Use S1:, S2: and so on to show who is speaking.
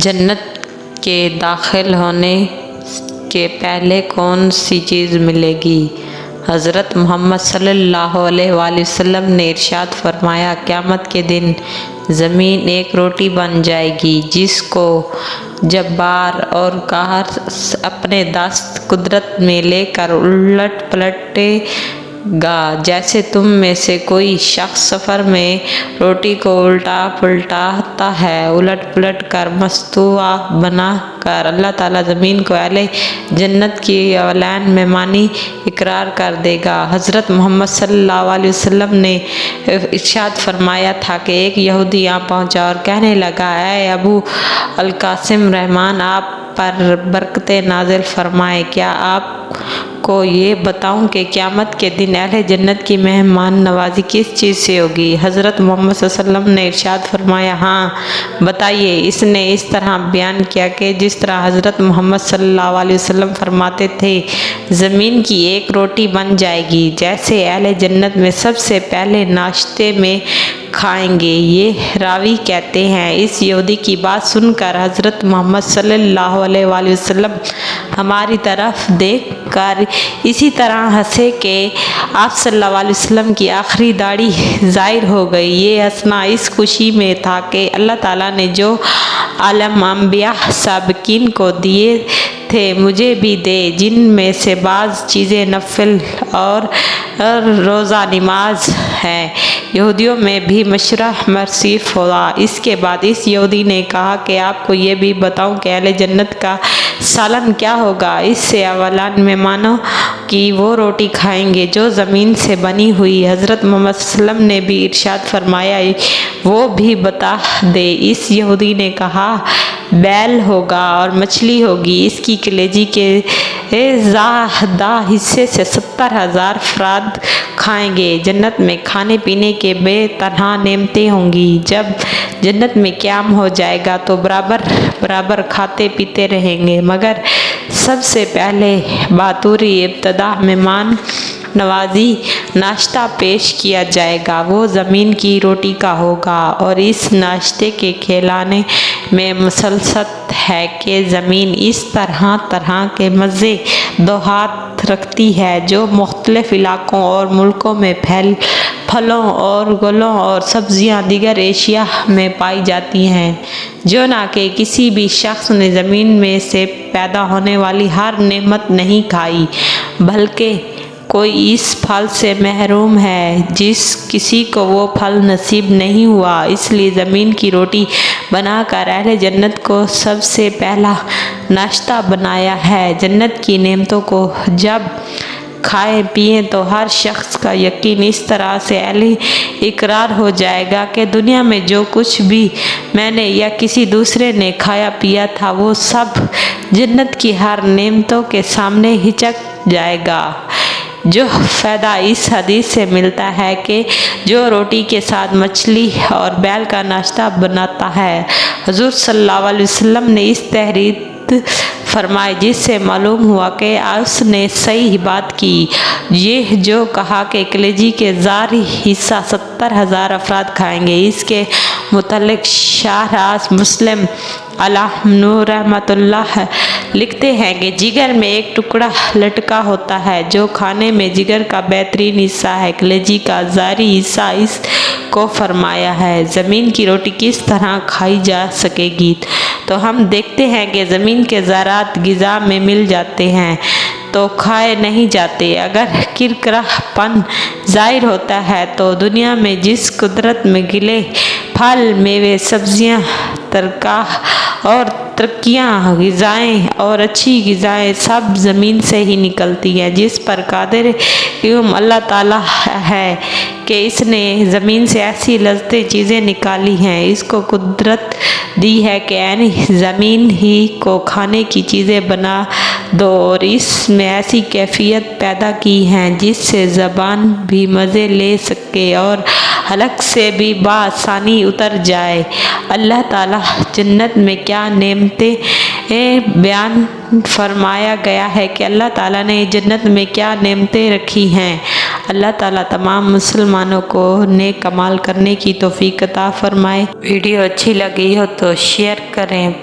S1: जन्नत के दाखिल होने के पहले कौन सी चीज़ मिलेगी? हज़रत मोहम्मद सल्लल्लाहु अलैहि वसल्लम ने इरशाद फरमाया, क़यामत के दिन ज़मीन एक रोटी बन जाएगी जिसको जब्बार और कहर अपने दस्त कुदरत में लेकर उलट पलटेगा। जैसे तुम में से कोई शख्स सफ़र में रोटी को उल्टा पुल्टाता है, उलट पुलट कर मस्तुआ बना कर अल्लाह ताला ज़मीन को अहले जन्नत की औलान मेहमानी इकरार कर देगा। हज़रत मोहम्मद सल्लल्लाहु अलैहि वसल्लम ने इरशाद फरमाया था कि एक यहूदी यहाँ पहुँचा और कहने लगा, ऐ अबू अल कासिम रहमान आप पर बरकतें नाज़िल फरमाए, क्या आपको ये बताऊं कि क़यामत के दिन अहले जन्नत की मेहमान नवाजी किस चीज़ से होगी? हज़रत मोहम्मद सल्लल्लाहु अलैहि वसल्लम ने इरशाद फरमाया, हाँ बताइए। इसने इस तरह बयान किया कि जिस तरह हज़रत मोहम्मद सल्लल्लाहु अलैहि वसल्लम फरमाते थे, ज़मीन की एक रोटी बन जाएगी जैसे अहले जन्नत में सबसे पहले नाश्ते में खाएंगे। ये रावी कहते हैं, इस यहूदी की बात सुनकर हज़रत मोहम्मद सल्लल्लाहु अलैहि वसल्लम हमारी तरफ देख कर इसी तरह हंसे कि आप सल्लल्लाहु अलैहि वसल्लम की आखिरी दाढ़ी ज़ाहिर हो गई। ये हंसना इस खुशी में था कि अल्लाह ताला ने जो आलम अंबिया साबिकीन को दिए थे मुझे भी दे, जिनमें से बाज़ चीज़ें नफिल और रोज़ा नमाज हैं। यहूदियों में भी मशरा मरसीफ हुआ। इसके बाद इस यहूदी ने कहा कि आपको ये भी बताऊं कि अहले जन्नत का सालन क्या होगा? इससे अवलान मेहमानों की वो रोटी खाएंगे जो ज़मीन से बनी हुई। हज़रत मोहम्मद सल्लल्लाहु अलैहि वसल्लम ने भी इरशाद फरमाया, वो भी बता दे। इस यहूदी ने कहा, बैल होगा और मछली होगी, इसकी कलेजी के ज़्यादा हिस्से से 70,000 अफराद खाएंगे। जन्नत में खाने पीने के बेतहा नेमतें होंगी। जब जन्नत में क़याम हो जाएगा तो बराबर बराबर खाते पीते रहेंगे, मगर सबसे पहले बातूरी इब्तिदा मेहमान नवाजी नाश्ता पेश किया जाएगा। वो ज़मीन की रोटी का होगा और इस नाश्ते के खिलाने में मुसलसत है कि ज़मीन इस तरह तरह के मज़े दोहात रखती है जो मुख्तलिफ इलाकों और मुल्कों में फलों और गलों और सब्जियां दीगर एशिया में पाई जाती हैं, जो ना कि किसी भी शख्स ने ज़मीन में से पैदा होने वाली हर नेमत नहीं खाई, बल्कि कोई इस फल से महरूम है जिस किसी को वो फल नसीब नहीं हुआ। इसलिए ज़मीन की रोटी बनाकर अहले जन्नत को सबसे पहला नाश्ता बनाया है। जन्नत की नेमतों को जब खाएं पिएं तो हर शख्स का यकीन इस तरह से अहले इकरार हो जाएगा कि दुनिया में जो कुछ भी मैंने या किसी दूसरे ने खाया पिया था वो सब जन्नत की हर नेमतों के सामने हिचक जाएगा। जो फ़ायदा इस हदीस से मिलता है कि जो रोटी के साथ मछली और बैल का नाश्ता बनाता है, हुज़ूर सल्लल्लाहु अलैहि वसल्लम ने इस तहरीर फरमाई, जिससे मालूम हुआ कि उसने सही बात की। ये जो कहा कि कलेजी के ज़ारी हिस्सा 70,000 अफराद खाएंगे, इसके मुतल्लिक़ शाहराज मुस्लिम अलहमनु रहमतुल्लाह लिखते हैं कि जिगर में एक टुकड़ा लटका होता है जो खाने में जिगर का बेहतरीन हिस्सा है। कलेजी का ज़ारी हिस्सा इसको फरमाया है। ज़मीन की रोटी किस तरह खाई जा सकेगी? तो हम देखते हैं कि ज़मीन के ज़रात ग़िज़ा में मिल जाते हैं तो खाए नहीं जाते। अगर किरकिरापन ज़ाहिर होता है तो दुनिया में जिस कुदरत में गिले फल मेवे सब्जियां तरकाह और तरक्कियाँ ग़िज़ाएँ और अच्छी ग़िज़ाएँ सब ज़मीन से ही निकलती हैं, जिस पर कादिर अल्लाह ताला है कि इसने ज़मीन से ऐसी लज़्ज़तें चीज़ें निकाली हैं, इसको कुदरत दी है कि यानी ज़मीन ही को खाने की चीज़ें बना दो और इसमें ऐसी कैफियत पैदा की हैं जिससे ज़बान भी मज़े ले सके और हलक से भी बआसानी उतर जाए। अल्लाह ताला जन्नत में क्या नेमतें बयान फरमाया गया है कि अल्लाह ताला ने जन्नत में क्या नेमतें रखी हैं। अल्लाह ताला तमाम मुसलमानों को नेक कमाल करने की तौफीक अता फरमाए। वीडियो अच्छी लगी हो तो शेयर करें।